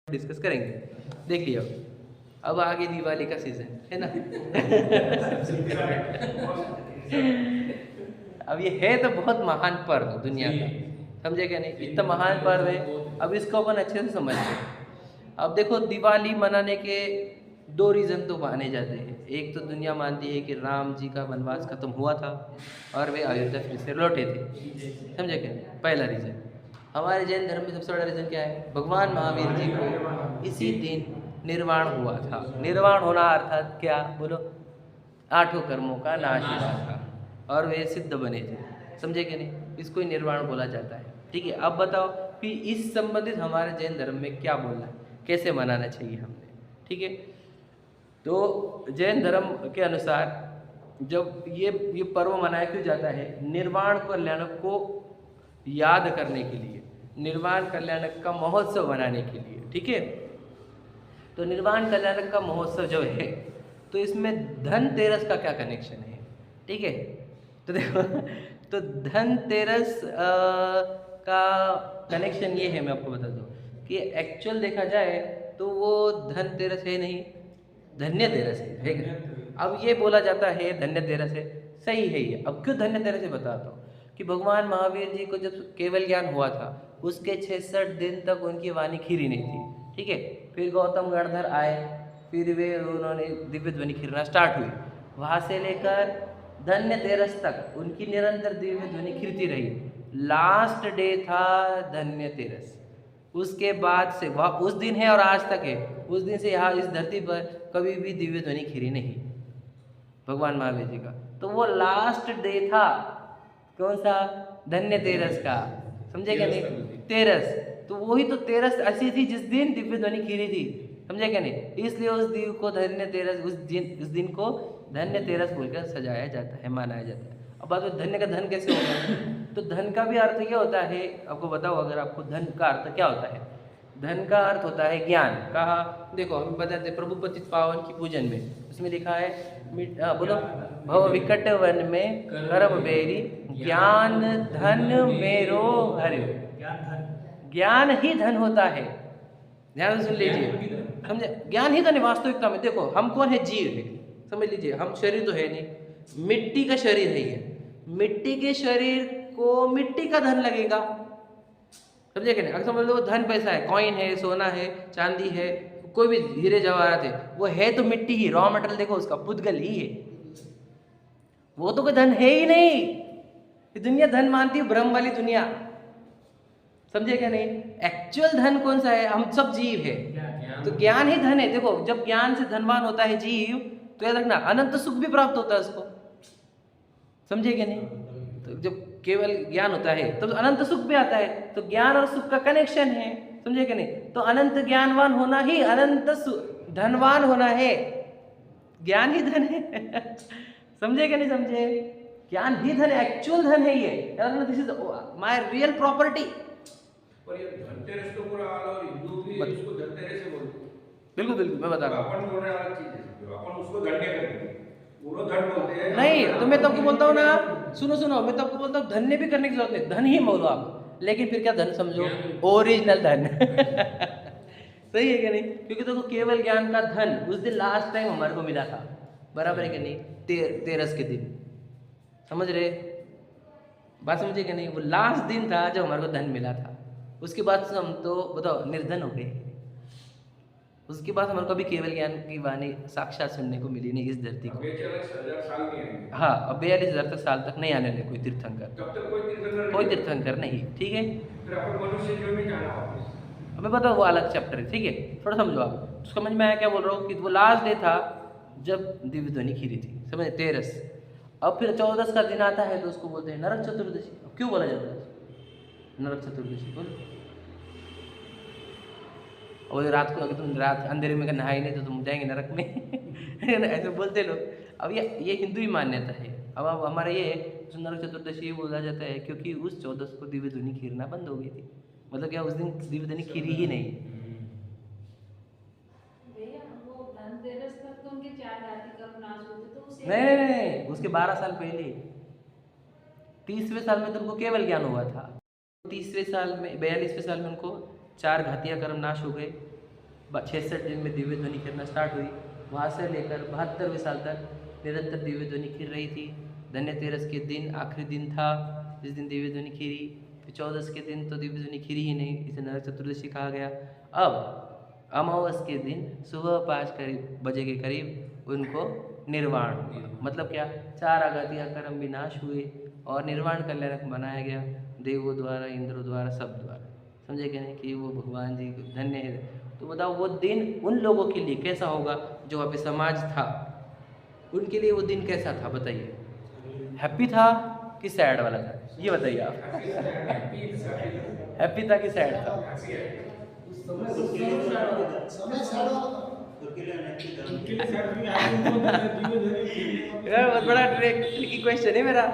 Discuss करेंगे। देख लिया, अब आगे दिवाली का सीजन है ना। अब ये है तो बहुत महान पर्व दुनिया का, समझे क्या नहीं, इतना महान पर्व है। अब इसको अपन अच्छे से समझते हैं। अब देखो, दिवाली मनाने के दो रीज़न तो माने जाते हैं। एक तो दुनिया मानती है कि राम जी का वनवास खत्म हुआ था और वे अयोध्या फिर से लौटे थे, समझे क्या नहीं, पहला रीज़न। हमारे जैन धर्म में सबसे बड़ा रीज़न क्या है? भगवान महावीर जी को इसी दिन निर्वाण हुआ था। निर्वाण होना अर्थात क्या बोलो? आठों कर्मों का नाश हुआ था और वे सिद्ध बने थे, समझे कि नहीं, इसको ही निर्वाण बोला जाता है। ठीक है, अब बताओ कि इस संबंधित हमारे जैन धर्म में क्या बोलना है, कैसे मनाना चाहिए हमने। ठीक है, तो जैन धर्म के अनुसार जब ये पर्व मनाया क्यों जाता है? निर्वाण कल्याण को याद करने के लिए, निर्वाण कल्याण का महोत्सव मनाने के लिए। ठीक है, तो निर्वाण कल्याण का महोत्सव जो है, तो इसमें धनतेरस का क्या कनेक्शन है? ठीक है, तो देखो, तो धनतेरस का कनेक्शन ये है, मैं आपको बता दूं कि एक्चुअल देखा जाए तो वो धनतेरस है नहीं, धन्यतेरस है क्या? अब ये बोला जाता है धन्यतेरस है, सही है ये। अब क्यों धन्यतेरस है बताता हूँ कि भगवान महावीर जी को जब केवल ज्ञान हुआ था, उसके 66 दिन तक उनकी वाणी खीरी नहीं थी। ठीक है, फिर गौतम गणधर आए, फिर वे उन्होंने दिव्य ध्वनि खीरना स्टार्ट हुई। वहाँ से लेकर धन्यतेरस तक उनकी निरंतर दिव्य ध्वनि खीरती रही। लास्ट डे था धन्यतेरस। उसके बाद से वह उस दिन है और आज तक है, उस दिन से यहाँ इस धरती पर कभी भी दिव्य ध्वनि खीरी नहीं भगवान महावीर जी का। तो वो लास्ट डे था, कौन सा? धन्यतेरस का, समझे क्या नहीं? तेरस, तो वही तो तेरस ऐसी थी जिस दिन दिव्य ध्वनि खीरी थी, समझे क्या नहीं? इसलिए उस दिन को धन्यतेरस, उस दिन को धन्यतेरस बोलकर सजाया जाता है, मनाया जाता है। अब बात है धन्य का धन कैसे होगा? तो धन का भी अर्थ ये होता है, आपको बताओ, अगर आपको धन का अर्थ क्या होता है? धन का अर्थ होता है ज्ञान। कहा, देखो हम बताते प्रभु पतित पावन की पूजन में, उसमें लिखा है बोलो, भव विकट वन में करम बेरी, ज्ञान धन मेरो हरे। ज्ञान ही धन होता है, ध्यान से सुन लीजिए, समझे? ज्ञान ही धन है वास्तविकता में। देखो, हम कौन है? जीव है, समझ लीजिए। हम शरीर तो है नहीं, मिट्टी का शरीर है ये। मिट्टी के शरीर को मिट्टी का धन लगेगा, समझे क्या नहीं? अगर समझ लो धन पैसा है, कॉइन है, सोना है, चांदी है, कोई भी हीरे जवाहरात है, वो है तो मिट्टी ही, रॉ मटेरियल देखो उसका पुद्गल ही है, वो तो कोई धन है ही नहीं। ये दुनिया धन मानती है, भ्रम वाली दुनिया, समझे क्या नहीं? एक्चुअल धन कौन सा है? हम सब जीव है, तो ज्ञान ही धन है। देखो, जब ज्ञान से धनवान होता है जीव, तो याद रखना अनंत सुख भी प्राप्त होता है उसको, समझे क्या नहीं? तो जब केवल ज्ञान होता है तो अनंत सुख भी आता है, तो ज्ञान और सुख का कनेक्शन है, समझे क्या नहीं? तो अनंत ज्ञानवान होना ही अनंत धनवान होना है, ज्ञान ही धन है। समझे क्या नहीं समझे? ज्ञान ही धन है, एक्चुअल धन है ये। This is my real property. पर ये धनतेरस तो पूरा ऑल ओवर हिंदू भी इसको धनतेरस से बोलते हैं। बिल्कुल बिल्कुल, मैं बता रहा हूँ। अपन बोल रहे अलग चीज है, अपन उसको धन्य करते हैं, वो धन बोलते हैं। नहीं, तो मैं तो आपको बोलता हूँ ना, सुनो सुनो, मैं तो आपको बोलता हूँ धन्य भी करने की जरूरत नहीं, धन ही बोलो आप, लेकिन फिर क्या धन समझो? ओरिजिनल धन। सही है क्या नहीं? क्योंकि देखो, केवल ज्ञान का धन उस दिन लास्ट टाइम हमारे को मिला था, बराबर है कि नहीं? तेरस के दिन, समझ रहे बात? समझे क्या नहीं? वो लास्ट दिन था जब हमारे को धन मिला था। उसके बाद से हम तो बताओ निर्धन हो गए। उसके बाद हमारे को भी केवल ज्ञान की वाणी साक्षात सुनने को मिली नहीं इस धरती को। 42,000 साल नहीं आएंगे। हाँ, अब 42,000 साल तक नहीं आने लगे कोई तीर्थंकर, तब तक कोई कोई तीर्थंकर नहीं। ठीक है, फिर अपन मनुष्य जीवन में जाना वापस। हमें पता वो अलग चैप्टर है। ठीक है, थोड़ा समझो आप, समझ में आया क्या बोल रहा हूँ? कि वो लास्ट डे था जब दिव्य ध्वनि खीरी थी, समझे? तेरस। अब फिर 14 का दिन आता है तो उसको बोलते हैं नरक चतुर्दशी। अब क्यों बोला जाता है नरक चतुर्दशी? बोलो। और रात को अगर तुम रात अंधेरे में नहाए नहीं तो तुम जाएंगे नरक में। ऐसे बोलते लोग। अब ये हिंदू ही मान्यता है। अब हमारा ये जो नरक चतुर्दशी बोला जाता है क्योंकि उस 14 को दिव्य ध्वनि खीरना बंद हो गई थी। मतलब क्या, उस दिन दिव्य ध्वनि खीरी ही नहीं। नहीं, उसके 12 साल पहले, 30वें साल में तो उनको केवल ज्ञान हुआ था। 30वें साल में, 42वें साल में उनको 4 घातिया कर्म नाश हो गए। 66 दिन में दिव्य ध्वनि खिरना स्टार्ट हुई। वहाँ से लेकर 72वें साल तक निरंतर दिव्य ध्वनि खिर रही थी। धन्यतेरस के दिन आखिरी दिन था जिस दिन दिव्य ध्वनि खिरी। फिर 14 के दिन तो दिव्य ध्वनि खिरी ही नहीं, इसे नरक चतुर्दशी कहा गया। अब अमावस के दिन सुबह 5 बजे के करीब उनको निर्वाण हुआ। मतलब क्या, 4 आघातियाँ कर्म विनाश हुए और निर्वाण कल्याणक बनाया गया देवों द्वारा, इंद्रों द्वारा, सब द्वारा। समझे क्या नहीं कि वो भगवान जी धन्य है। तो बताओ वो दिन उन लोगों के लिए कैसा होगा जो वहाँ पे समाज था, उनके लिए वो दिन कैसा था बताइए? हैप्पी था कि सैड वाला था, ये बताइए आप। हैप्पी था कि सैड था? यार बहुत बड़ा ट्रिकी क्वेश्चन है मेरा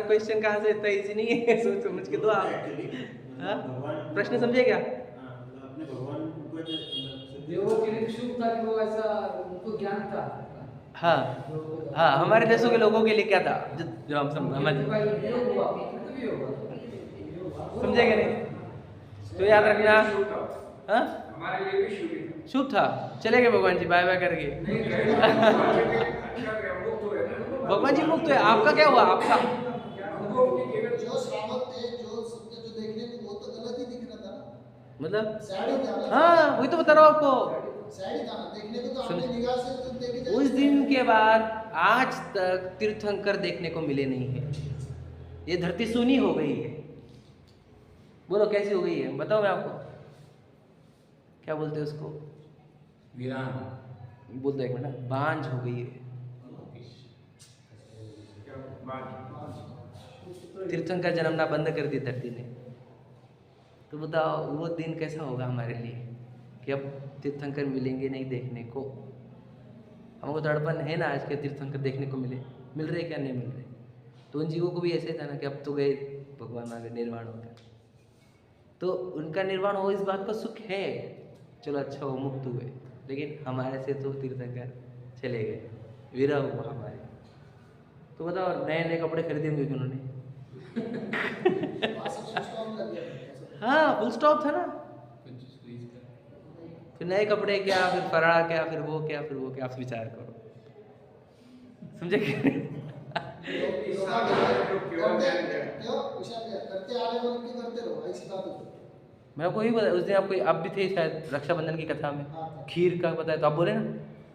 क्वेश्चन कहाँ से इतना इजी नहीं है, सोच समझ के दो आप। हाँ, प्रश्न समझे क्या? देवों के लिए शुभ था कि वो ऐसा उनको ज्ञान था। हाँ हाँ, हमारे देशों के लोगों के लिए क्या था जो हम समझ समझे क्या नहीं? तो याद रखना। हाँ, हमारे लिए भी शुभ है। शुभ था। चले गए भगवान जी बाय बाय करके। भगवान जी मुक्त है, आपका क्या हुआ? आपका जो श्रावक थे, जो सबने जो देखने को वो तो गलत ही दिख रहा था ना, मतलब सैड ही था ना। हाँ, वही तो बता रहा हूँ आपको। सैड ही था ना, देखने को तो अपनी निगाह से तो देखे जाए। उस दिन के बाद आज तक तीर्थंकर देखने को मिले नहीं है। ये धरती सूनी हो गई है। बोलो कैसी हो गई है? बताओ मैं आपको। क्या बोलते हैं उसको? वीरान बोलते एक मिनट, बांझ हो गई है। तीर्थंकर जन्मना बंद कर दी धरती ने। तो बताओ वो दिन कैसा होगा हमारे लिए कि अब तीर्थंकर मिलेंगे नहीं देखने को। हमको तड़पन है ना आज के तीर्थंकर देखने को मिल रहे क्या नहीं मिल रहे। तो उन जीवों को भी ऐसे था ना कि अब तो गए भगवान आगे निर्वाण हो गया, तो उनका निर्वाण हो इस बात का सुख है, चलो अच्छा हो मुक्त हुए। लेकिन हमारे से तो तीर्थंकर चले गए, विरह हुआ हमारे। तो बताओ नए नए कपड़े खरीदे होंगे उन्होंने। हाँ, फुल स्टॉप था ना। फिर नए कपड़े क्या, फिर फराड़ा क्या, फिर वो क्या, फिर वो क्या, आप विचार करो। समझे क्या? मैं आपको यही बताया उस दिन, आपको आप भी थे शायद रक्षाबंधन की कथा में, खीर का बताया तो आप बोले ना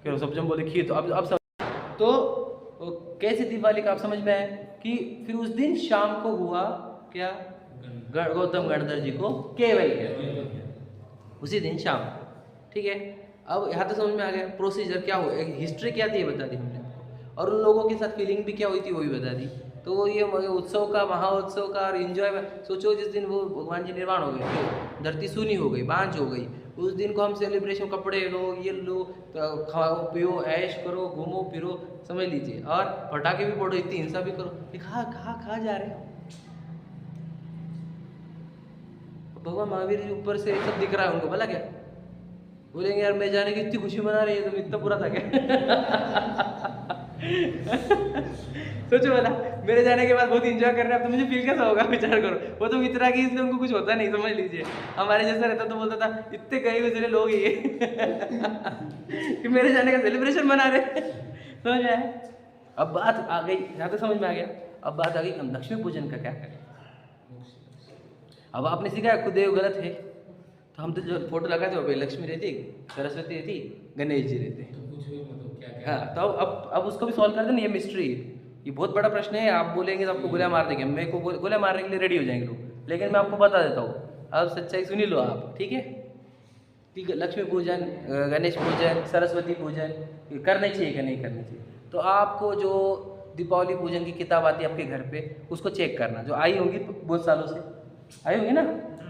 कि सब जन बोले खीर, तो अब सब तो कैसी दिवाली का आप समझ में आए कि फिर उस दिन शाम को हुआ क्या, गौतम गणधर जी को केवल उसी दिन शाम। ठीक है, अब यहाँ तक समझ में आ गया प्रोसीजर क्या हुआ, हिस्ट्री क्या थी ये बता दी हमने आपको, और उन लोगों के साथ फीलिंग भी क्या हुई थी वो भी बता दी। तो ये उत्सव का, महाउत्सव का और एंजॉय, सोचो जिस दिन वो भगवान जी निर्वाण हो गए, धरती सूनी हो गई, बांझ हो गई, उस दिन को हम सेलिब्रेशन, कपड़े लो, ये लो, खाओ पियो, ऐश करो, घूमो फिरो, समझ लीजिए, और पटाखे भी फोड़ो, इतनी हिंसा भी करो। कहाँ जा रहे हो? भगवान महावीर जी ऊपर से सब दिख रहा है उनको, भला क्या बोलेंगे यार मैं जाने की इतनी खुशी मना रही है, तुम इतना बुरा था क्या? सोचो वाला, मेरे जाने के बाद बहुत इंजॉय कर रहे हैं, अब तो मुझे फील कैसा होगा, विचार करो। वो तो इतना कि इसलिए उनको कुछ होता नहीं, समझ लीजिए। हमारे जैसा रहता तो बोलता था इतने गए हुए लोग ये कि मेरे जाने का सेलिब्रेशन मना रहे। समझ आए? अब बात आ गई, यहाँ तक समझ में आ गया। अब बात आ गई हम लक्ष्मी पूजन का क्या करें। अब आपने सीखा खुदेव गलत है, तो हम तो जो फोटो लगाते हो लक्ष्मी रहती, सरस्वती रहती, गणेश जी रहते। हाँ, तो अब उसको भी सॉल्व कर देना, ये मिस्ट्री, ये बहुत बड़ा प्रश्न है। आप बोलेंगे तो आपको गोलियां मार देंगे, मेरे को गोलियां मारने के लिए रेडी हो जाएंगे लोग, लेकिन मैं आपको बता देता हूँ, अब सच्चाई सुनी लो आप, ठीक है? कि लक्ष्मी पूजन, गणेश पूजन, सरस्वती पूजन करना चाहिए कि नहीं करना चाहिए। तो आपको जो दीपावली पूजन की किताब आती है आपके घर पे, उसको चेक करना, जो आई होंगी बहुत सालों से आई होंगी ना,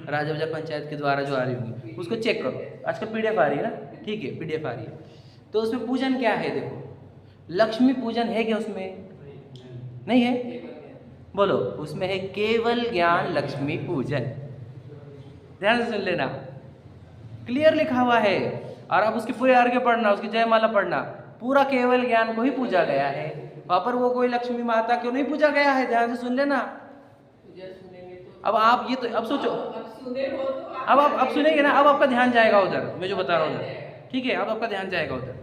राजा बाजार पंचायत के द्वारा जो आ रही होंगी, उसको चेक करो। आजकल PDF आ रही है ना, ठीक है, PDF आ रही है। तो उसमें पूजन क्या है, देखो लक्ष्मी पूजन है क्या उसमें? नहीं है। बोलो, उसमें है केवल ज्ञान लक्ष्मी पूजन। ध्यान से सुन लेना, क्लियर लिखा हुआ है। और अब उसके पूरे अर्घ्य पढ़ना, उसकी जयमाला पढ़ना, पूरा केवल ज्ञान को ही पूजा गया है। वहाँ पर वो कोई लक्ष्मी माता क्यों नहीं पूजा गया है, ध्यान से सुन लेना। अब आप ये तो अब सोचो, सुने हो तो अब आप सुनेंगे ना, अब आपका ध्यान जाएगा उधर, मैं जो बता रहा हूँ उधर, ठीक है। अब आपका ध्यान जाएगा उधर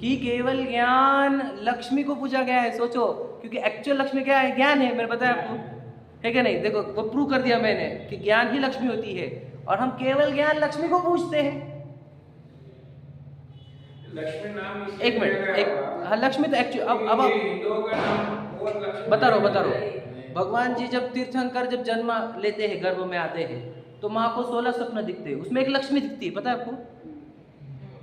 कि केवल ज्ञान लक्ष्मी को पूजा गया है। सोचो, क्योंकि एक्चुअल लक्ष्मी क्या है? ज्ञान है, मैंने बताया आपको, है क्या नहीं? देखो वो प्रूव कर दिया मैंने कि ज्ञान ही लक्ष्मी होती है, और हम केवल ज्ञान लक्ष्मी को पूजते हैं। लक्ष्मी नाम एक मिनट, एक हाँ, लक्ष्मी तो एक्चुअल अब आप हिंदुओं का नाम और लक्ष्मी बता रहा हूँ। भगवान जी जब तीर्थंकर जब जन्म लेते हैं, गर्भ में आते हैं, तो माँ को 16 स्वप्न दिखते हैं, उसमें एक लक्ष्मी दिखती है, पता है आपको?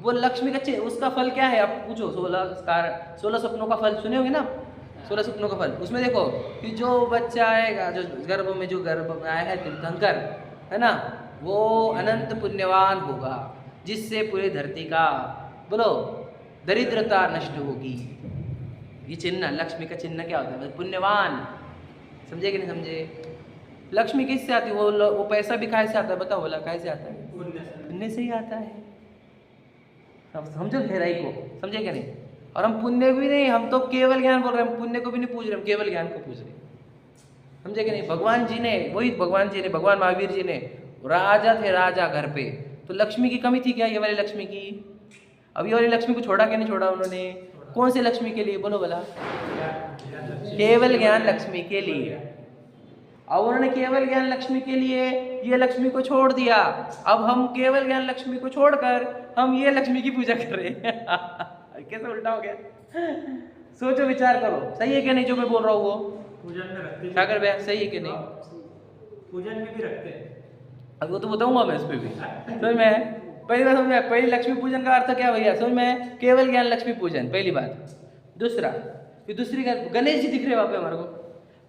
वो लक्ष्मी का उसका फल क्या है? आप पूछो। 16 स्वप्नों का फल सुने होंगे ना, 16 स्वप्नों का फल। उसमें देखो कि जो बच्चा आएगा, जो गर्भ में आया है तीर्थंकर, है ना, वो अनंत पुण्यवान होगा, जिससे पूरी धरती का बोलो दरिद्रता नष्ट होगी। ये चिन्ह, लक्ष्मी का चिन्ह क्या होता है? पुण्यवान। समझे कि नहीं समझे? लक्ष्मी किससे आती है? वो पैसा भी काहे से आता है? बताओ बोला, काहे से आता है? पुण्य से ही आता है। समझो गहराई को, समझे क्या नहीं? और हम पुण्य भी नहीं, हम तो केवल ज्ञान बोल रहे हैं, हम पुण्य को भी नहीं पूज रहे, हम केवल ज्ञान को पूज रहे हैं। समझे कि नहीं? भगवान जी ने, भगवान महावीर जी ने, राजा थे राजा घर पे, तो लक्ष्मी की कमी थी क्या? ये वाली लक्ष्मी की? अब ये वाली लक्ष्मी को छोड़ा कि नहीं छोड़ा उन्होंने? कौन से लक्ष्मी के लिए? बोलो बोला, केवल ज्ञान लक्ष्मी के लिए। अब उन्होंने केवल ज्ञान लक्ष्मी के लिए ये लक्ष्मी को छोड़ दिया। अब हम केवल ज्ञान लक्ष्मी को छोड़कर हम ये लक्ष्मी की पूजा कर रहे हैं। कैसे उल्टा हो गया? सोचो, विचार करो, सही है कि नहीं जो मैं बोल रहा हूँ? वो पूजन में रखते हैं। सागर भैया, सही है कि नहीं? पूजन में भी रखते हैं। अब वो तो बताऊंगा मैं इस पे भी। समझ में? पहली बात समझ में, पहली लक्ष्मी पूजन का अर्थ क्या भैया? समझ में? केवल ज्ञान लक्ष्मी पूजन, पहली बात। दूसरा, फिर दूसरी गणेश जी दिख रहे वहां पे हमारे को,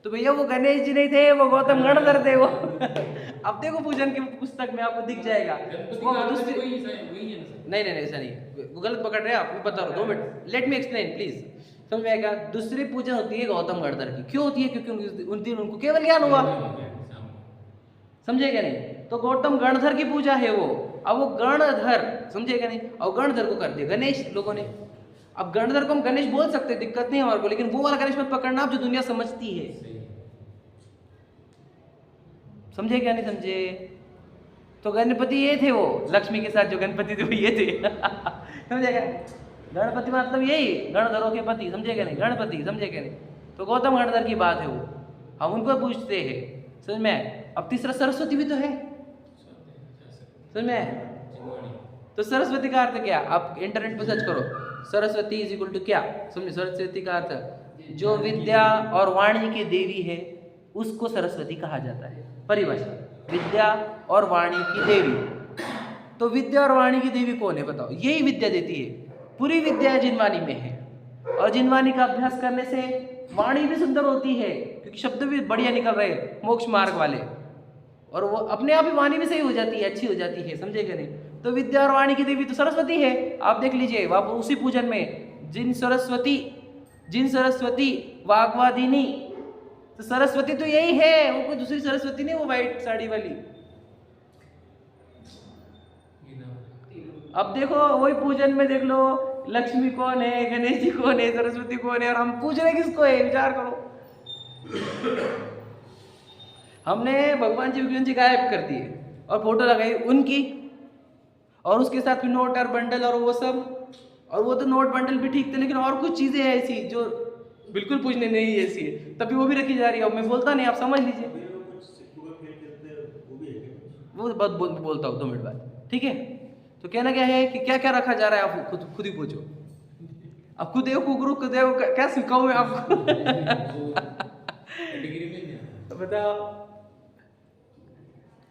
तो भैया वो गणेश जी नहीं थे, वो गौतम गणधर थे वो। अब देखो पूजन की पुस्तक में आपको दिख जाएगा। वो दूसरी नहीं, ऐसा नहीं, वो गलत पकड़ रहे हैं आप। मैं बता रहा हूँ, 2 minute, let me explain please. समझ में आएगा? दूसरी पूजन होती है गौतम गणधर की। क्यों होती है? क्योंकि उन दिन उनको केवल ज्ञान हुआ। समझे क्या नहीं? तो गौतम गणधर की पूजा है वो। अब वो गणधर, समझे क्या नहीं? और गणधर को कर दिया गणेश लोगों ने। अब गणधर को हम गणेश बोल सकते, दिक्कत नहीं हमारे को, लेकिन वो वाला गणेश मत पकड़ना आप जो दुनिया समझती है। समझे क्या नहीं समझे? तो गणपति ये थे, वो लक्ष्मी के साथ जो गणपति थे वो ये थे। समझे क्या? गणपति मतलब यही गणधरों के पति। समझे क्या नहीं? गणपति, समझे क्या नहीं? तो गौतम गणधर की बात है वो, हम उनको पूछते हैं। समझ में? अब तीसरा सरस्वती भी तो है। समझ में? तो सरस्वती का अर्थ क्या? आप इंटरनेट पे सर्च करो, सरस्वती इज इक्वल टू क्या? समझे? सरस्वती का अर्थ जो विद्या और वाणी की देवी है, उसको सरस्वती कहा जाता है। परिभाषा, विद्या और वाणी की देवी। तो विद्या और वाणी की देवी कौन है बताओ? यही विद्या देती है। पूरी विद्या जिनवानी में है, और जिनवानी का अभ्यास करने से वाणी भी सुंदर होती है, क्योंकि शब्द भी बढ़िया निकल रहे हैं मोक्ष मार्ग वाले, और वो अपने आप ही वाणी भी सही हो जाती है, अच्छी हो जाती है। समझे क्या नहीं? तो विद्या और वाणी की देवी तो सरस्वती है। आप देख लीजिए, आप उसी पूजन में जिन सरस्वती वाग्वादिनी, तो सरस्वती तो यही है, वो कोई दूसरी सरस्वती नहीं, वो व्हाइट साड़ी वाली। अब देखो वही पूजन में देख लो, लक्ष्मी कौन है, गणेश जी कौन है, सरस्वती कौन है, और हम पूज रहे किसको है? विचार करो। हमने भगवान जी गायब कर दिए और फोटो लगाई उनकी, और उसके साथ भी नोट और बंडल और वो सब। और वो तो नोट बंडल भी ठीक थे, लेकिन और कुछ चीजें ऐसी जो बिल्कुल पूजने नहीं ऐसी है, तभी वो भी रखी जा रही है। अब मैं बोलता नहीं, आप समझ लीजिए। वो बहुत बोलता हूँ 2 मिनट बाद, ठीक है? तो कहना क्या है कि क्या क्या रखा जा रहा है, आप खुद ही पूछो। अब खुद गुरु क्या सिखाऊं मैं आपको? बताओ,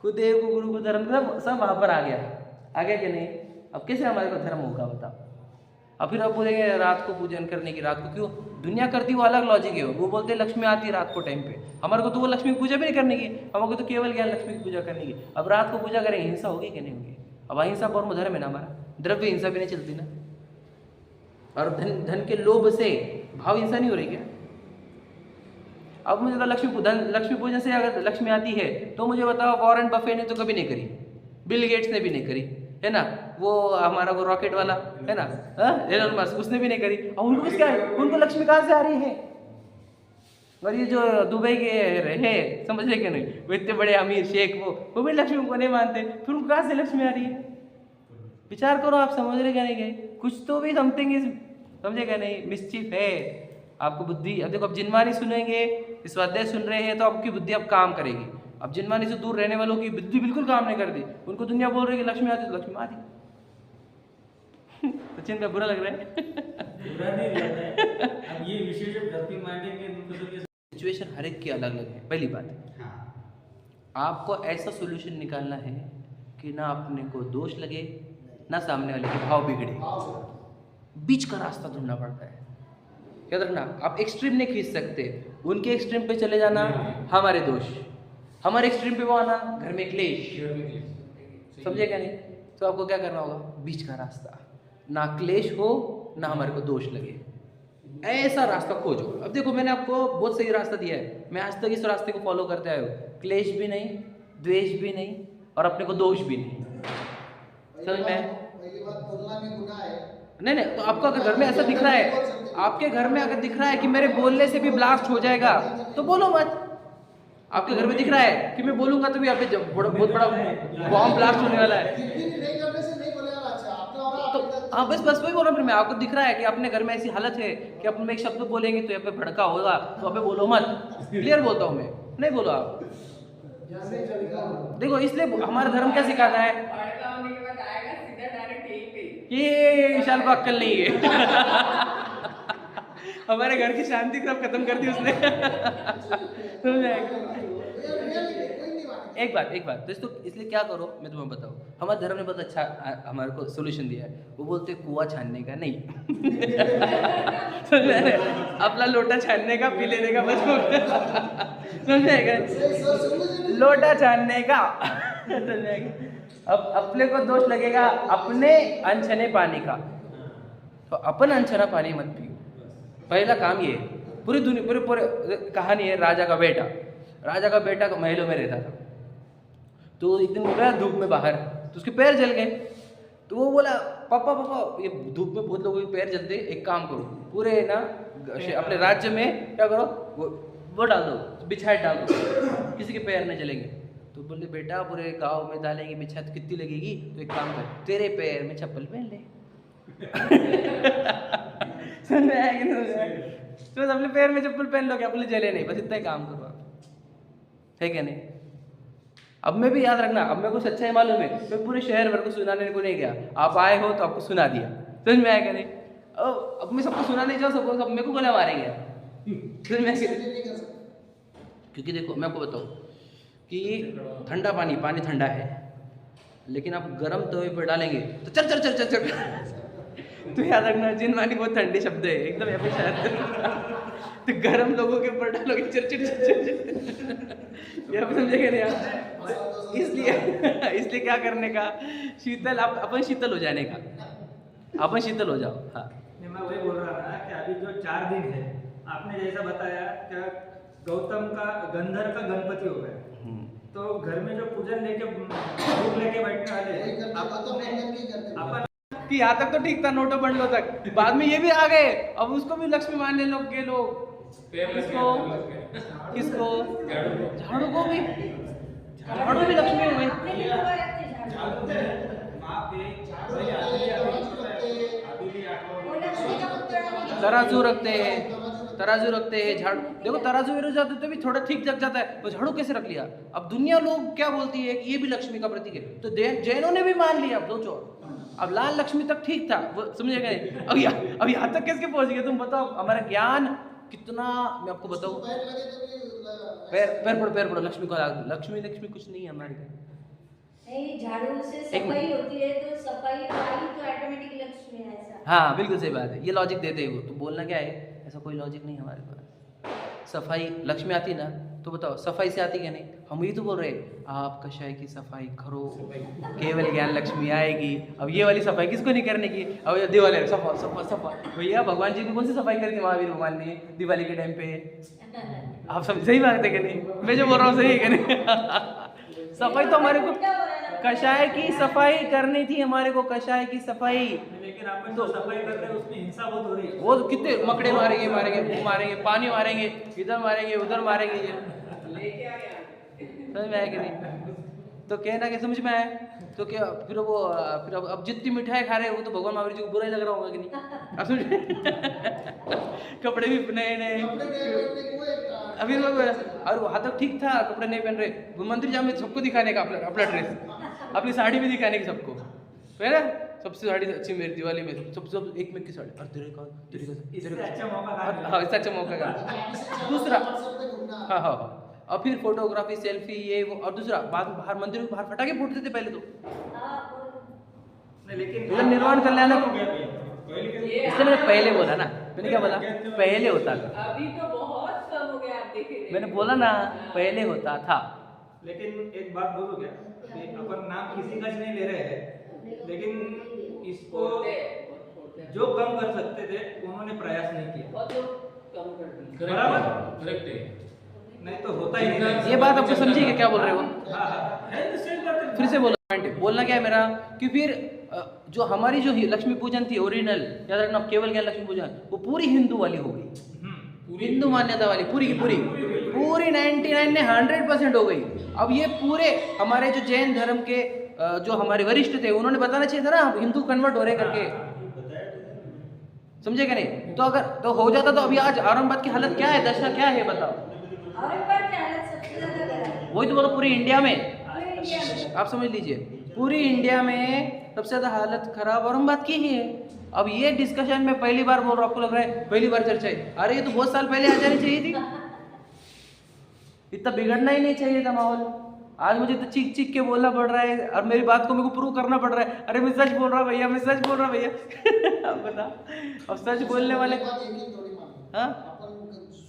खुद गुरु को धर्म सब वहां पर आ गया कि नहीं? अब कैसे हमारे को धर्म होगा बताओ? अब फिर आप बोलेंगे रात को पूजन करने की, रात को क्यों? दुनिया करती वो अलग लॉजिक है। वो बोलते हैं लक्ष्मी आती है रात को टाइम पे, हमारे को तो वो लक्ष्मी की पूजा भी नहीं करने की, हमारे को तो केवल ज्ञान लक्ष्मी की पूजा करने की। अब रात को पूजा करेंगे, हिंसा होगी कि नहीं होगी? अब अहिंसा परम धर्म है ना हमारा, द्रव्य हिंसा भी नहीं चलती ना। और धन के लोभ से भाव हिंसा नहीं हो रही क्या? अब मुझे तो लक्ष्मी पूजन से अगर लक्ष्मी आती है तो मुझे बताओ, वॉरेन बफे ने तो कभी नहीं करी, बिल गेट्स ने भी नहीं करी, है ना? वो हमारा वो रॉकेट वाला है ना, एलन मस्क, उसने भी नहीं करी। और उनको क्या है? उनको लक्ष्मी कहाँ से आ रही है? और ये जो दुबई के रहे, समझ रहे कि नहीं, वो इतने बड़े अमीर शेख, वो भी लक्ष्मी को नहीं मानते, फिर उनको कहाँ से लक्ष्मी आ रही है? विचार करो आप, समझ रहे क्या नहीं गए? कुछ तो भी समथिंग इज, समझे क्या नहीं, मिस्चिफ है आपको बुद्धि। अब देखो, अब जिनवानी सुनेंगे, इस स्वाध्याय सुन रहे हैं तो आपकी बुद्धि अब काम करेगी। अब जिनवानी से दूर रहने वालों की बुद्धि बिल्कुल काम नहीं करती, उनको दुनिया बोल रही है कि लक्ष्मी आती तो लक्ष्मी आती। सचिन का बुरा लग रहा है? बुरा नहीं लग रहा है। अब ये विषय जब घर पे मांगेंगे तो ये सिचुएशन हर एक की अलग अलग है। पहली बात, आपको ऐसा सोल्यूशन निकालना है कि ना अपने को दोष लगे, ना सामने वाले के भाव बिगड़े, बीच का रास्ता ढूंढना पड़ता है। याद रखना, आप एक्सट्रीम नहीं खींच सकते। उनके एक्सट्रीम पे चले जाना हमारे दोष, हमारे एक्सट्रीम पे वो आना घर में क्लेश, समझे क्या नहीं? तो आपको क्या करना होगा? बीच का रास्ता, ना क्लेश हो ना हमारे को दोष लगे, ऐसा रास्ता खोजो। अब देखो, मैंने आपको बहुत सही रास्ता दिया है, मैं आज तक इस रास्ते को फॉलो करते आया हूँ। क्लेश भी नहीं, द्वेष भी नहीं, और अपने को दोष भी नहीं। समझ में? पहली बात, बोलना भी गुनाह है। नहीं, तो आपको अगर घर में ऐसा दिख रहा है, आपके घर में अगर दिख रहा है कि मेरे बोलने से भी ब्लास्ट हो जाएगा, तो बोलो मत। आपके घर में दिख रहा है कि मैं बोलूंगा तो भी यहाँ पे बहुत बड़ा बॉम्ब ब्लास्ट होने वाला है, नहीं करने से नहीं बोलेगा। अच्छा, आपने और तो हाँ, बस वही बोल रहा हूँ। मैं आपको दिख रहा है कि अपने घर में ऐसी हालत है कि अपन में एक शब्द बोलेंगे तो यहाँ पे भड़का होगा, तो यहाँ पे बोलो मत। क्लियर बोलता हूँ मैं, नहीं बोलो आप। देखो, इसलिए हमारा धर्म क्या सिखाता है ये विशाल को अक्कल नहीं है। हमारे घर की शांति सब खत्म कर दी उसने। समझ आएगा? एक बात दोस्तों, इसलिए क्या करो मैं तुम्हें बताऊं, हमारे धर्म ने बहुत अच्छा हमारे को सोल्यूशन दिया है। वो बोलते कुआं छानने का नहीं, समझ रहे? अपना लोटा छानने का, पी लेने का, बस। समझ आएगा? लोटा छानने का, समझ आएगा? अब अपने को दोष लगेगा अपने अनछने पानी का, तो अपन अनछना पानी मत पियो। पहला काम ये, पूरी दुनिया पूरी कहानी है। राजा का बेटा महलों में रहता था। तो एक दिन वो गया धूप में बाहर, तो उसके पैर जल गए। तो वो बोला, पापा ये धूप में बहुत लोगों के पैर जलते, एक काम करो, पूरे ना अपने राज्य में क्या करो, वो डाल दो, बिछाई डाल दो, किसी के पैर नहीं जलेंगे। तो बोले, बेटा पूरे गाँव में डालेंगे बिछाई तो कितनी लगेगी, तो एक काम कर, तेरे पैर में चप्पल पहन ले। समझ में आया कि नहीं? तो अपने पैर में चप्पल पहन लो, क्या बोले जले नहीं, बस इतना ही काम करो आप, है क्या नहीं? अब मैं भी याद रखना, अब मेरे को सच्चाई मालूम है, मैं पूरे शहर भर को सुनाने को नहीं गया, आप आए हो तो आपको सुना दिया। समझ में आया क्या नहीं? अब मैं सबको सुनाने जाऊँ, सब मेरे को गला मारेंगे। समझ में आया? क्योंकि देखो, मैं आपको बताऊँ कि ठंडा पानी ठंडा है, लेकिन आप गर्म तवे पर डालेंगे तो चल चल चल चल चल। तो याद रखना, जिनवानी बहुत ठंडे शब्द है एकदम यहाँ पे शायद। तो गर्म लोगों के ऊपर डालोगे चिड़चिड़, यहाँ पे समझेगा नहीं आप? इसलिए क्या करने का, शीतल, अपन शीतल हो जाने का, अपन शीतल हो जाओ। हाँ, मैं वही बोल रहा था कि अभी जो 4 दिन है, आपने जैसा बताया क्या गौतम का गंधर का गणपति हो गया, तो घर में जो पूजन लेके भोग लेके बैठने वाले अपन कि यहाँ तक तो ठीक था, नोटों बंडलों तक, बाद में ये भी आ गए, अब उसको भी लक्ष्मी मानने लोग के लोग। किसको? झाड़ू को भी, झाड़ू भी लक्ष्मी हो गई। तराजू रखते हैं, झाड़ू। देखो, तराजू मेरे जाते तो भी थोड़ा ठीक जग जाता है, तो झाड़ू कैसे रख लिया? अब दुनिया लोग क्या बोलती है कि ये भी लक्ष्मी का प्रतीक है, तो जैनों ने भी मान लिया। अब सोचो, अब लाल लक्ष्मी तक ठीक था, वो समझेगा नहीं। अब यहाँ तक कैसे पहुंच गए? तुम बताओ, हमारा ज्ञान कितना, मैं आपको बताऊं, पैर पड़ो लक्ष्मी को, लक्ष्मी कुछ नहीं है हमारे घर। नहीं, झाड़ू से सफाई होती है, तो सफाई आई तो ऑटोमेटिक लक्ष्मी है, ऐसा। हाँ, बिल्कुल सही बात है, ये लॉजिक देते हैं वो। तो बोलना क्या है, ऐसा कोई लॉजिक नहीं हमारे पास। सफाई लक्ष्मी आती ना, तो बताओ सफाई से आती क्या नहीं? हम ये तो बोल रहे हैं, आप कषाय की सफाई करो, केवल ज्ञान लक्ष्मी आएगी। अब ये वाली सफाई किसको नहीं करने की? अब दिवाली सफा भैया, भगवान जी की कौन सी सफाई करी थी महावीर भगवान ने दिवाली के टाइम पे? आप सब सही बात है कि नहीं? मैं जो बोल रहा हूँ सही है कि नहीं? सफाई तो हमारे को कषाय की सफाई करनी थी हमारे को, कषाय की सफाई। लेकिन अपन जो सफाई कर रहे हैं उसमें हिंसा बहुत हो रही है। वो कितने मकड़े मारेंगे मारेंगे, वो मारेंगे, पानी मारेंगे, इधर मारेंगे उधर मारेंगे, ये समझ में आया कि नहीं? तो कहना कि समझ में आया तो क्या फिर वो फिर अब जितनी मिठाई खा रहे हैं वो तो भगवान महावीर जी को बुरा ही लग रहा होगा कि नहीं? अब समझ कपड़े भी नए नए कपड़े नए पहनने को एक अभी वो और वहाँ तक ठीक था, कपड़े नहीं पहन रहे, मंदिर जामे सबको दिखाने का अपना अपना ड्रेस, अपनी साड़ी भी दिखाने की सबको, है ना? सबसे साड़ी अच्छी मेरी दिवाली में सब सब एक में की साड़ी, और तेरे का इससे अच्छा मौका हाँ इससे अच्छा मौका का दूसरा, हाँ हाँ हाँ। और फिर फोटोग्राफी सेल्फी ये वो, और दूसरा बाद में बाहर मंदिर में बाहर फटाके फूटते थे पहले तो, नहीं, लेकिन इधर निर्वाण कल्याण हो गया भैया। इसलिए मैंने पहले बोला ना, मैंने क्या बोला पहले होता था, अभी तो बहुत कम हो गया, आप देखेंगे। मैंने बोला ना पहले होता था। लेकिन एक बात बोलूं क्या कि अपन नाम किसी का नहीं ले रहे हैं, लेकिन इसको जो कम कर सकते थे उन्होंने प्रयास नहीं किया। बहुत लोग कम कर दिए। बराबर? करेक्ट है। नहीं तो होता ही नहीं। ये बात आपको समझिए क्या बोल रहे हो? हाँ हाँ है तो सही बात है। फिर से बोला पॉइंट बोलना क्या है मेरा कि फिर जो हमारी जो लक्ष्मी पूजन थी ओरिजिनल, याद रखना केवल क्या लक्ष्मी पूजन, वो पूरी हिंदू वाली हो गई, हिंदू मान्यता वाली पूरी की पूरी 99 ने 100% हो गई। अब ये पूरे हमारे जो जैन धर्म के जो हमारे वरिष्ठ थे उन्होंने बताना चाहिए था ना आप हिंदू कन्वर्ट हो रहे करके, समझे क्या नहीं? तो अगर तो हो जाता तो अभी आज औरंगाबाद की हालत क्या है, दशा क्या है बताओ? औरंगाबाद की हालत सबसे ज्यादा खराब है। वही तो बोलो पूरी इंडिया में, पूरे इंडिया में। आप समझ लीजिए पूरी इंडिया में सबसे ज्यादा हालत खराब औरंगाबाद की ही है। अब ये डिस्कशन में पहली बार बोल रहा हूँ, आपको लग रहा है पहली बार चर्चा है, अरे ये तो बहुत साल पहले आ जानी चाहिए थी, इतना बिगड़ना ही नहीं चाहिए था माहौल। आज मुझे तो चीख चीख के बोलना पड़ रहा है और मेरी बात को मेरे को प्रूव करना पड़ रहा है, अरे मैं सच बोल रहा भैया, मैं सच बोल रहा भैया। अब बता, अब सच बोलने वाले बात एक ही थोड़ी मानो। हाँ? अपन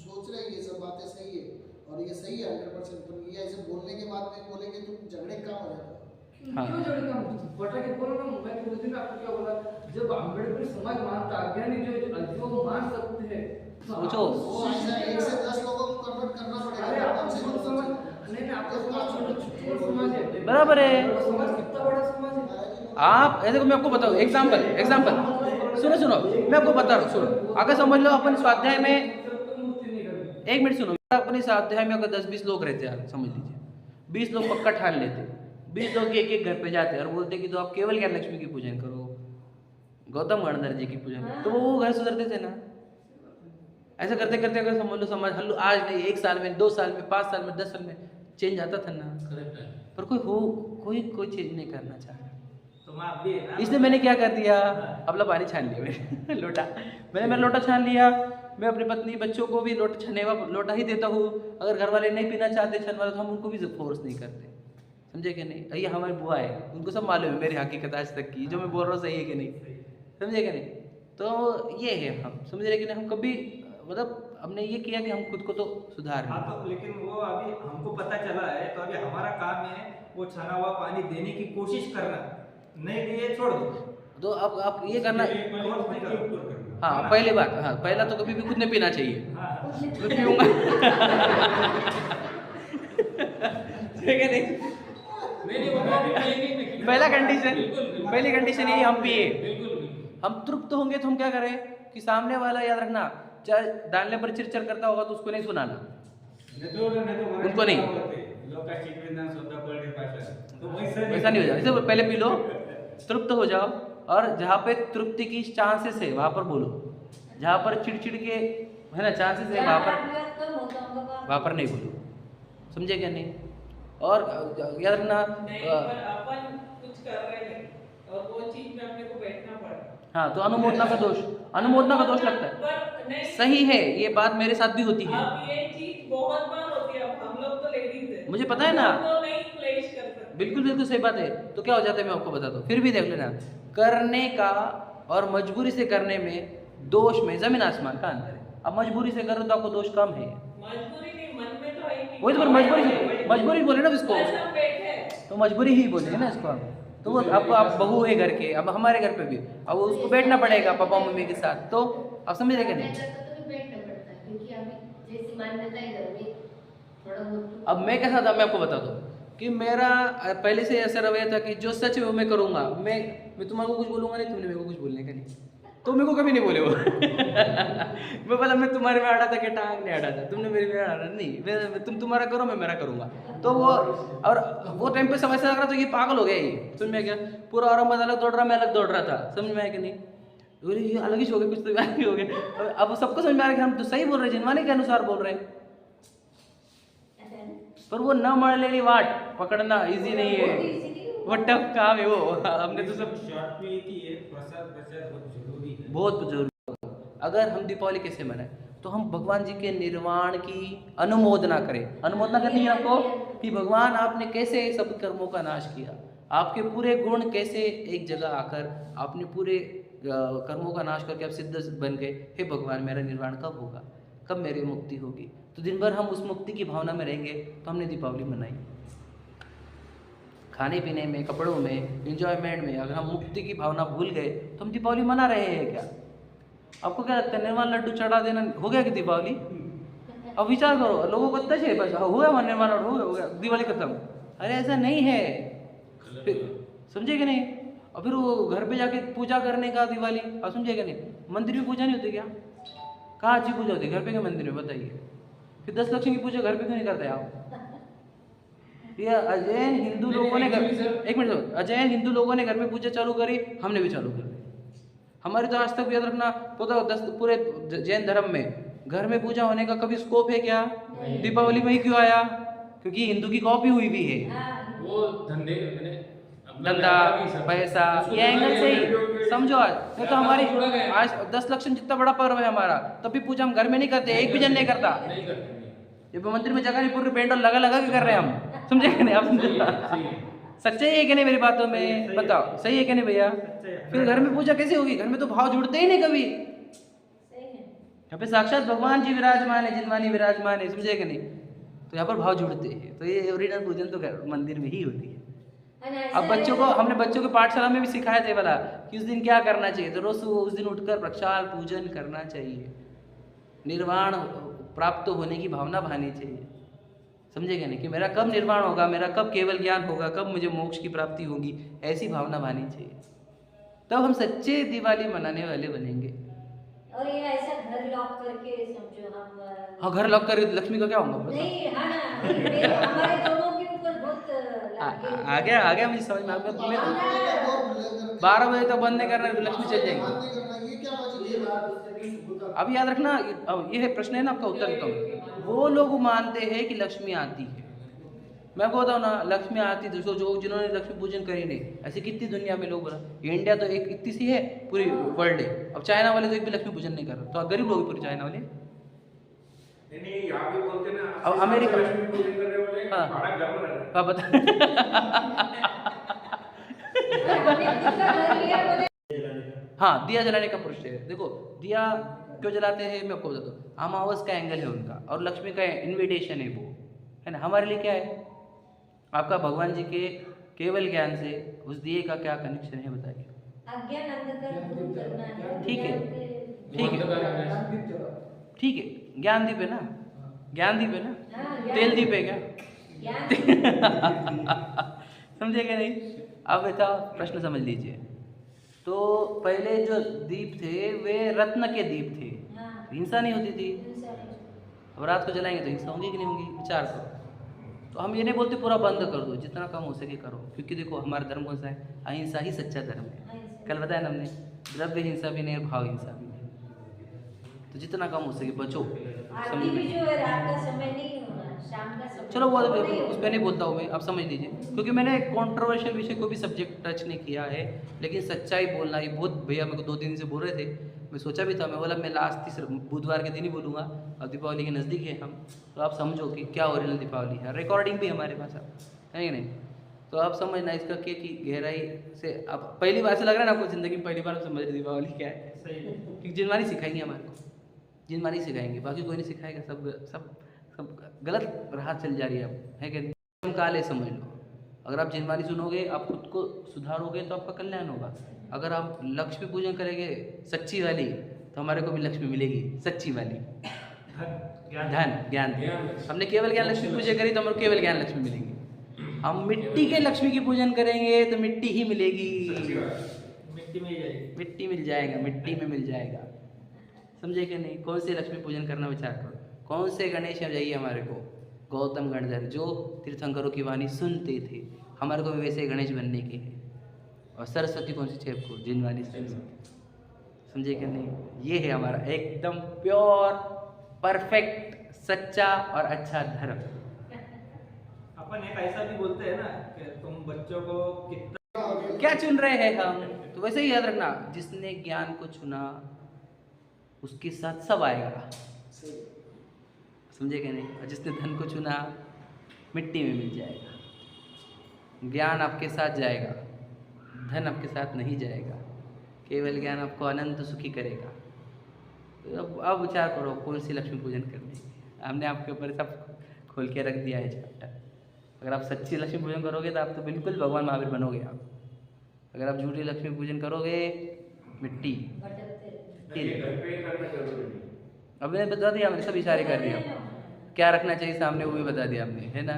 सोच रहे हैं ये सब बातें सही है और ये सही है 100%, पर ये ऐसे बोलने के बाद में बोलेंगे तो झगड़े कम हो जाता है। हाँ। क्यों जोड़े काम? पटाखे बोलो ना, मैं तो उस दिन आपको क्या बोला, जब अम्बेडकर समाज मानता अज्ञानी जो मान सकते हैं तो सोचो। वो ऐसा 1 से 10 लोगों को कन्वर्ट करना अरे पड़ेगा। आपका छोटा समाज नहीं, आपका समाज छोटा समाज है, बराबर है। आपका समाज कितना बड़ा समाज है। आप ऐसे को मैं आपको बताऊँ एग्जाम्पल सुनो मैं आपको बता रहा हूँ, सुनो। अगर समझ लो अपन स्वाध्याय में एक मिनट सुनो, अपने स्वाध्याय में अगर 10-20 लोग रहते हैं, समझ लीजिए 20 लोग पक्का ठान लेते, 20 लोग एक घर पे जाते और बोलते कि तो आप केवल ज्ञान लक्ष्मी की पूजन करो, गौतम गणधर जी की पूजन करो, तो वो घर सुधरते थे ना। ऐसा करते करते अगर समझ लो समाज हल्लू आज नहीं 1 साल में 2 साल में 5 साल में 10 साल में चेंज आता था ना। करेक्ट है। पर कोई चेंज नहीं करना चाह रहा, तो मैं आप भी है ना। इसलिए मैंने क्या कर दिया, अपना पानी छान लिया मैंने लोटा, मैंने मेरा लोटा छान लिया। मैं अपनी पत्नी बच्चों को भी लोटा छनेवा लोटा ही देता हूँ। अगर घर वाले नहीं पीना चाहते छन वाला तो हम उनको भी फोर्स नहीं करते, समझे कि नहीं? ये हमारी बुआ है, उनको सब मालूम है मेरी हकीकत आज तक की, जो मैं बोल रहा हूँ सही है कि नहीं, समझे कि नहीं? तो ये है हम समझ रहे कि नहीं, हम कभी मतलब हमने ये किया कि हम खुद को तो सुधार हाँ तो लेकिन वो अभी हमको पता चला है, तो अभी हमारा काम है वो छना हुआ पानी देने की कोशिश करना, नहीं दिए छोड़ दो। तो अब आप ये करना, फोर्स नहीं करो। हाँ पहली बात, हाँ पहला तो कभी भी खुद ने पीना चाहिए, हाँ मैं पीऊंगा ठीक है नहीं? नहीं बताया नहीं पहला कंडीशन, बिल्कुल। पहली कंडीशन यही हम पिए, बिल्कुल। हम तृप्त होंगे तो हम क्या करें कि सामने वाला याद रखना चाहे डालने पर चिरचर करता होगा तो उसको नहीं सुनाना, उनको नहीं, वैसा नहीं हो जाए। इससे पहले पी लो, तृप्त हो जाओ, और जहाँ पे तृप्ति की चांसेस है वहाँ पर बोलो, जहाँ पर चिड़चिड़ के है ना चांसेस है वहाँ पर नहीं बोलो, समझे क्या नहीं? और याद रखना नहीं, पर अपन कुछ कर रहे नहीं और वो चीज में अपने को बैठना पड़ा। हाँ तो अनुमोदना का दोष लगता है, पर नहीं, सही है, ये बात मेरे साथ भी होती है, अब ये चीज बहुत बार होती है। अब हम लोग तो लेडीज है, मुझे पता है ना। हम तो नहीं क्लेश कर सकते। बिल्कुल सही बात है। तो क्या हो जाता है मैं आपको बताता हूँ, फिर भी देख लेना, करने का और मजबूरी से करने में दोष में जमीन आसमान का अंतर है। अब मजबूरी से करो तो आपको दोष कम है, मजबूरी नहीं, मन में तो है ही नहीं। वही तो मजबूरी बोले ना इसको, बस हम बैठे हैं। तो मजबूरी ही बोलेंगे ना इसको हम। तो वो आपको आप बहू है घर के, अब हमारे घर पे भी अब उसको बैठना पड़ेगा पापा मम्मी के साथ, तो आप समझ रहे क्या नहीं? बैठना पड़ता है क्योंकि अभी जैसी मान्यता है घर में थोड़ा बहुत अब मैं कैसा था मैं आपको बता दूँ, कि मेरा पहले से ऐसा रवैया था कि जो सच है वो मैं करूँगा, मैं तुम्हारे को कुछ बोलूँगा नहीं, तुमने मेरे को कुछ बोलने का नहीं, तो मेरे को कभी नहीं बोले वो मैं बोला मैं तुम्हारे में अड़ा था कि टांग नहीं अड़ा था, तुमने मेरे में अड़ा नहीं, तुम तुम्हारा करो मैं मेरा करूँगा। तो वो और वो टाइम पे समझ से लग रहा था कि पागल हो गया ये, समझ में क्या, पूरा औरंगाबाद अलग दौड़ रहा, मैं अलग दौड़ रहा था, समझ में आया कि नहीं, बोले ये अलग ही हो गया, कुछ तो अलग ही हो गया। अब सबको समझ में आ रहा है कि हम तो सही बोल रहे हैं, जिनवाने के अनुसार बोल रहे हैं, पर वो न मरलेली वाट पकड़ना इजी नहीं है, वो टफ काम है वो। हमने तो सब शॉर्ट में एक ही है, प्रसाद प्रचार बहुत जरूरी है, बहुत जरूरी। अगर हम दीपावली कैसे मनाएं, तो हम भगवान जी के निर्वाण की अनुमोदना करें। अनुमोदना करनी है आपको कि भगवान आपने कैसे सब कर्मों का नाश किया, आपके पूरे गुण कैसे एक जगह आकर आपने पूरे कर्मों का नाश करके आप सिद्ध बन गए। हे भगवान मेरा निर्वाण कब होगा, कब मेरी मुक्ति होगी। तो दिन भर हम उस मुक्ति की भावना में रहेंगे तो हमने दीपावली मनाई। खाने पीने में, कपड़ों में, एंजॉयमेंट में अगर हम मुक्ति की भावना भूल गए तो हम दीपावली मना रहे हैं क्या? आपको क्या लगता है, निर्वाण लड्डू चढ़ा देना हो गया कि दीपावली? अब विचार करो, लोगों को इतना चाहिए बस हो गया निर्वाण लड्डू, हो गया दिवाली खत्म। अरे ऐसा नहीं है, समझे कि नहीं? और फिर वो घर पे जाके पूजा करने का दिवाली, आप समझे कि नहीं? मंदिर में पूजा नहीं होती क्या? कहाँ अच्छी पूजा होती है? घर पे क्या मंदिर में? बताइए। फिर 10 लक्ष्मी की पूजा घर पे क्यों नहीं करते आप? ये अजैन हिंदू लोगों ने एक मिनट, अजैन हिंदू लोगों ने घर में पूजा चालू करी, हमने भी चालू कर दी। हमारी तो आज तक याद रखना पूरे जैन धर्म में घर में पूजा होने का कभी स्कोप है क्या? दीपावली में ही क्यों आया? क्योंकि हिंदू की कॉपी हुई भी है, वो धंधे धंधा पैसा, ये एंगल से ही समझो। आज नहीं तो हमारी आज 10 लक्ष्मी जितना बड़ा पर्व है हमारा, तब भी पूजा हम घर में नहीं करते, एक भी जन नहीं करता। नहीं करते। जब मंदिर में जगह नहीं, पूरे पेंडल लगा लगा के कर रहे हैं हम, समझे कि नहीं? आप समझे? सच्चाई है कि नहीं मेरी बातों में? बताओ सही है कि नहीं भैया? फिर घर में पूजा कैसे होगी? घर में तो भाव जुड़ते ही नहीं कभी। यहाँ पे साक्षात भगवान जी विराजमान है, जिनवानी विराजमान है, समझे कि नहीं? तो यहाँ पर भाव जुड़ते हैं। तो ये ओरिजिनल पूजन तो मंदिर में ही होती है। अब बच्चों को हमने बच्चों के पाठशाला में भी सिखाया थे वाला कि उस दिन क्या करना चाहिए, तो रोज उस दिन उठकर प्रक्षाल पूजन करना चाहिए, निर्वाण प्राप्त होने की भावना भानी चाहिए, समझे क्या नहीं? कि मेरा कब निर्वाण होगा, मेरा कब केवल ज्ञान होगा, कब मुझे मोक्ष की प्राप्ति होगी, ऐसी भावना भानी चाहिए, तब हम सच्चे दिवाली मनाने वाले बनेंगे। और ये ऐसा घर लॉक करके समझो हम, हाँ घर लॉक कर लक्ष्मी का क्या होगा? नहीं, हाँ ना, हमारे दोनों के ऊपर बहुत आ गया मुझे समझ में। 12 बजे तक बंद नहीं करना तो लक्ष्मी चल जाएंगे। ये क्या बात? अब याद रखना, अब ये है प्रश्न है ना आपका, उत्तर देता हूँ। वो लोग मानते हैं कि लक्ष्मी आती है, मैं को बताऊँ ना, लक्ष्मी आती तो जो जिन्होंने लक्ष्मी पूजन करी नहीं, ऐसी कितनी दुनिया में लोग बोला। इंडिया तो एक इतनी सी है, पूरी वर्ल्ड है। अब चाइना वाले तो एक भी लक्ष्मी पूजन नहीं कर रहे, तो गरीब लोग पूरे चाइना वाले। नहीं यहाँ पे बोलते ना, अब अमेरिका लक्ष्मी पूजन करने वाले हाँ। बड़ा घर में रहते हैं। हाँ बता हाँ, दिया जलाने का पुरुष है। देखो दिया क्यों जलाते हैं मैं आपको बताता हूँ। अमावस का एंगल है उनका, और लक्ष्मी का इन्विटेशन है वो, है ना। हमारे लिए क्या है? आपका भगवान जी के केवल ज्ञान से उस दिए का क्या कनेक्शन है बताइए? अज्ञान अंधकार दूर करना है। ठीक है, ठीक है, ठीक है। ज्ञान दीप है ना, ज्ञान दीप है ना, तेल दीप है क्या? समझे क्या नहीं? अब बेटा प्रश्न समझ लीजिए। तो पहले जो दीप थे वे रत्न के दीप थे, हिंसा नहीं होती थी। अब रात को जलाएंगे तो हिंसा होगी कि नहीं होगी? विचार करो। तो हम ये नहीं बोलते पूरा बंद कर दो, जितना कम हो सके करो, क्योंकि देखो हमारा धर्म कौन सा है? अहिंसा ही सच्चा धर्म है। कल बताया ना हमने, द्रव्य हिंसा भी नहीं और भाव हिंसा भी नहीं। तो जितना कम हो सके बचो। आरती भी जो है रात का समय नहीं होना, शाम का समय। चलो वो उस पर नहीं बोलता हूँ मैं, आप समझ लीजिए, क्योंकि मैंने कंट्रोवर्शियल विषय को भी सब्जेक्ट टच नहीं किया है। लेकिन सच्चाई बोलना ये बहुत, भैया मेरे को 2 दिन से बोल रहे थे, मैं सोचा भी था, मैं बोला मैं लास्ट तीसरे बुधवार के दिन ही बोलूँगा, और दीपावली के नज़दीक है हम, तो आप समझो कि क्या ओरिजिनल दीपावली है। रिकॉर्डिंग भी हमारे पास है कि नहीं? तो आप समझना इसका के की गहराई से। अब पहली बार से लग रहा है ना आपको, ज़िंदगी में पहली बार समझ रहे दीपावली क्या है। क्योंकि जिनवानी सिखाएंगे हमारे को, जिनवानी सिखाएंगे, बाकी कोई नहीं सिखाएगा। सब गलत राह चल जा रही है अब, है कि नहीं? काले समझ लो, अगर आप जिनवानी सुनोगे, आप खुद को सुधारोगे तो आपका कल्याण होगा। अगर आप लक्ष्मी पूजन करेंगे सच्ची वाली, तो हमारे को भी लक्ष्मी मिलेगी सच्ची वाली। धन ज्ञान, हमने केवल ज्ञान लक्ष्मी पूजा करी तो हमारे केवल ज्ञान लक्ष्मी मिलेंगी। हम मिट्टी के लक्ष्मी की पूजन करेंगे तो मिट्टी ही मिलेगी, सच्ची बात। मिट्टी में ही जाएगी। मिट्टी मिल जाएगा, मिट्टी में मिल जाएगा। समझे कि नहीं? कौन से लक्ष्मी पूजन करना विचार करो, कौन से गणेश हैं चाहिए हमारे को? गौतम गणधर जो तीर्थंकरों की वाणी सुनते थे, हमारे को भी वैसे गणेश बनने के हैं। और सरस्वती कौन सी छेप को? जिन वाली सरस्वती। समझे कि नहीं? ये है हमारा एकदम प्योर, परफेक्ट, सच्चा और अच्छा धर्म। अपन एक ऐसा भी बोलते हैं ना कि तुम बच्चों को कितना क्या चुन रहे हैं हम? तो वैसे ही याद रखना, जिसने ज्ञान को चुना उसके साथ सब आएगा। सही समझे कि नहीं? और जिसने धन को चुना मिट्टी में मिल जाएगा। ज्ञान आपके साथ जाएगा, धन आपके साथ नहीं जाएगा। केवल ज्ञान आपको अनंत सुखी करेगा। तो अब विचार करो कौन सी लक्ष्मी पूजन करनी है। हमने आपके ऊपर सब खोल के रख दिया है चैप्टर। अगर आप सच्ची लक्ष्मी पूजन करोगे तो आप तो बिल्कुल भगवान महावीर बनोगे आप। अगर आप झूठी लक्ष्मी पूजन करोगे, मिट्टी भटकते ये घर पे करना जरूरी नहीं। अभी ने बता दिया, हमने सब इशारे कर दिया। क्या रखना चाहिए सामने वो भी बता दिया हमने, है ना?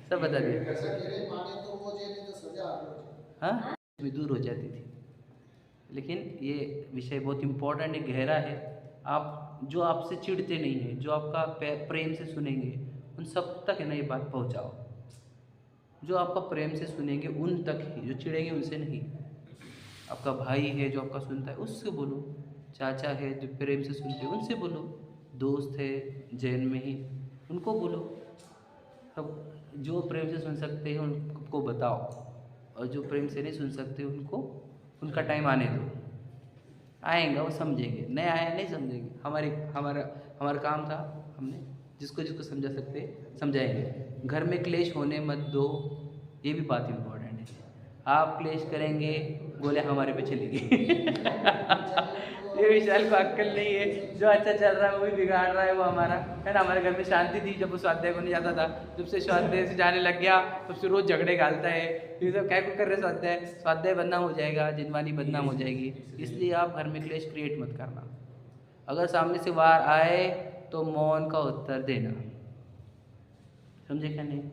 सब बता दिया। ऐसा कह रहे माने तो वो जे नहीं तो सजा आप लोग। हाँ, दूर हो जाती थी। लेकिन ये विषय बहुत इम्पोर्टेंट है, गहरा है। आप जो आपसे चिढ़ते नहीं हैं, जो आपका प्रेम से सुनेंगे, उन सब तक है ना ये बात पहुंचाओ। जो आपका प्रेम से सुनेंगे उन तक ही, जो चिढ़ेंगे उनसे नहीं। आपका भाई है जो आपका सुनता है उससे बोलो, चाचा है जो प्रेम से सुनते हैं उनसे बोलो, दोस्त है जैन में ही उनको बोलो। अब जो प्रेम से सुन सकते हैं उनको बताओ, और जो प्रेम से नहीं सुन सकते उनको उनका टाइम आने दो। आएंगे वो समझेंगे, नहीं आया नहीं समझेंगे। हमारा काम था, हमने जिसको जिसको समझा सकते समझाएंगे। घर में क्लेश होने मत दो, ये भी बात इम्पोर्टेंट है। आप क्लेश करेंगे, गोले हमारे पे चलेगी। ये विशाल को अक्कल नहीं है, जो अच्छा चल रहा है वो भी बिगाड़ रहा है वो हमारा, है ना? हमारे घर में शांति थी जब वो स्वाध्याय को नहीं जाता था। जब से स्वाध्याय से जाने लग गया तब से रोज झगड़े घालता है। ये सब क्या कर रहे स्वाध्याय? स्वाध्याय बदनाम हो जाएगा, जिनवानी बदनाम हो जाएगी। इसलिए आप घर में क्लेश क्रिएट मत करना। अगर सामने से वार आए तो मौन का उत्तर देना। समझे क्या नहीं?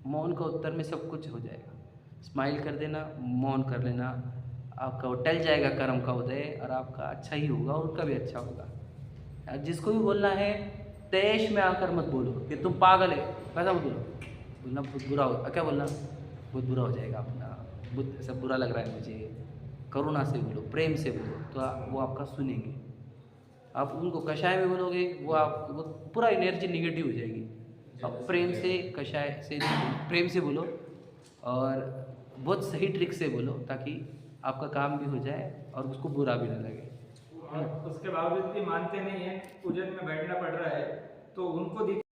मौन का उत्तर में सब कुछ हो जाएगा। स्माइल कर देना, मौन कर लेना, आपका वो टल जाएगा कर्म का उदय, और आपका अच्छा ही होगा और उनका भी अच्छा होगा। जिसको भी बोलना है तेज में आकर मत बोलो कि तुम पागल है, वैसा मत बोलो। बोलना बहुत बुरा हो, क्या बोलना? बहुत बुरा हो जाएगा अपना, सब बुरा लग रहा है मुझे। करुणा से बोलो, प्रेम से बोलो, तो वो आपका सुनेंगे। आप उनको कषाय में बोलोगे वो पूरा एनर्जी निगेटिव हो जाएगी। अब प्रेम से, कषाय से प्रेम से बोलो, और बहुत सही ट्रिक से बोलो, ताकि आपका काम भी हो जाए और उसको बुरा भी ना लगे। और उसके बावजूद भी मानते नहीं है, पूजन में बैठना पड़ रहा है तो उनको